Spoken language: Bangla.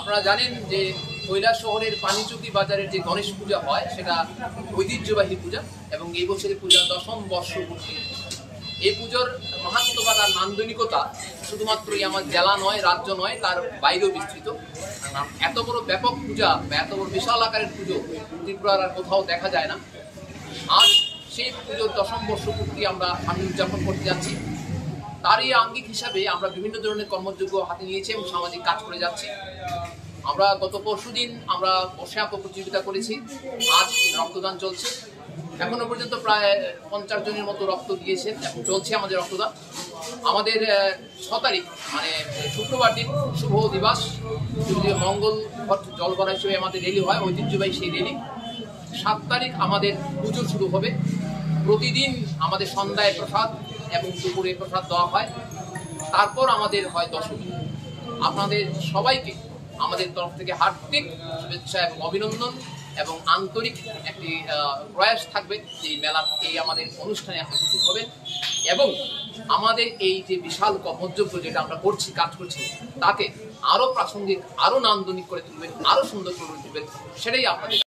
আপনারা জানেন যে কৈলাসহরের পানিচুকি বাজারের যে গণেশ পূজা হয় সেটা ঐতিহ্যবাহী পূজা এবং এই বছরের পূজা 10ম বর্ষপূর্তি। এই পুজোর মাহাত্ম্য বা তার নান্দনিকতা শুধুমাত্রই আমার জেলা নয়, রাজ্য নয়, তার বাইরেও বিস্তৃত। এত বড় ব্যাপক পূজা বা এত বড় বিশাল আকারের পুজো ত্রিপুরার আর কোথাও দেখা যায় না। আজ সেই পুজোর 10ম বর্ষপূর্তি আমরা সামনে উদযাপন করতে যাচ্ছি। তারই আঙ্গিক হিসাবে আমরা বিভিন্ন ধরনের কর্মযোগ্য হাতে নিয়েছি এবং সামাজিক কাজ করে যাচ্ছি। আমরা গত পরশুদিন আমরা বসে আঁকো প্রতিযোগিতা করেছি, আজ রক্তদান চলছে। এখনো পর্যন্ত প্রায় 50 জনের মতো রক্ত দিয়েছেন এবং চলছে আমাদের রক্তদান। আমাদের 6 তারিখ মানে শুক্রবার দিন শুভ দিবস, মঙ্গল জলগড়া হিসেবে আমাদের র্যালি হয়, ঐতিহ্যবাহী সেই র্যালি। 7 তারিখ আমাদের পুজো শুরু হবে। প্রতিদিন আমাদের সন্ধ্যায় প্রসাদ এবং দুপুরে প্রসাদ দেওয়া হয়। তারপর আমাদের হয় দশমী। আপনাদের সবাইকে আমাদের তরফ থেকে হার্দিক শুভেচ্ছা এবং অভিনন্দন এবং আন্তরিক একটি প্রয়াস থাকবে যে এই মেলা, এই আমাদের অনুষ্ঠানে আপনি উপস্থিত হবেন এবং আমাদের এই যে বিশাল কর্মযজ্ঞ যেটা আমরা করছি, কাজ করছি, তাকে আরো প্রাসঙ্গিক, আরো নান্দনিক করে তুলবেন, আরো সুন্দর করে তুলবেন, সেটাই আপনাদের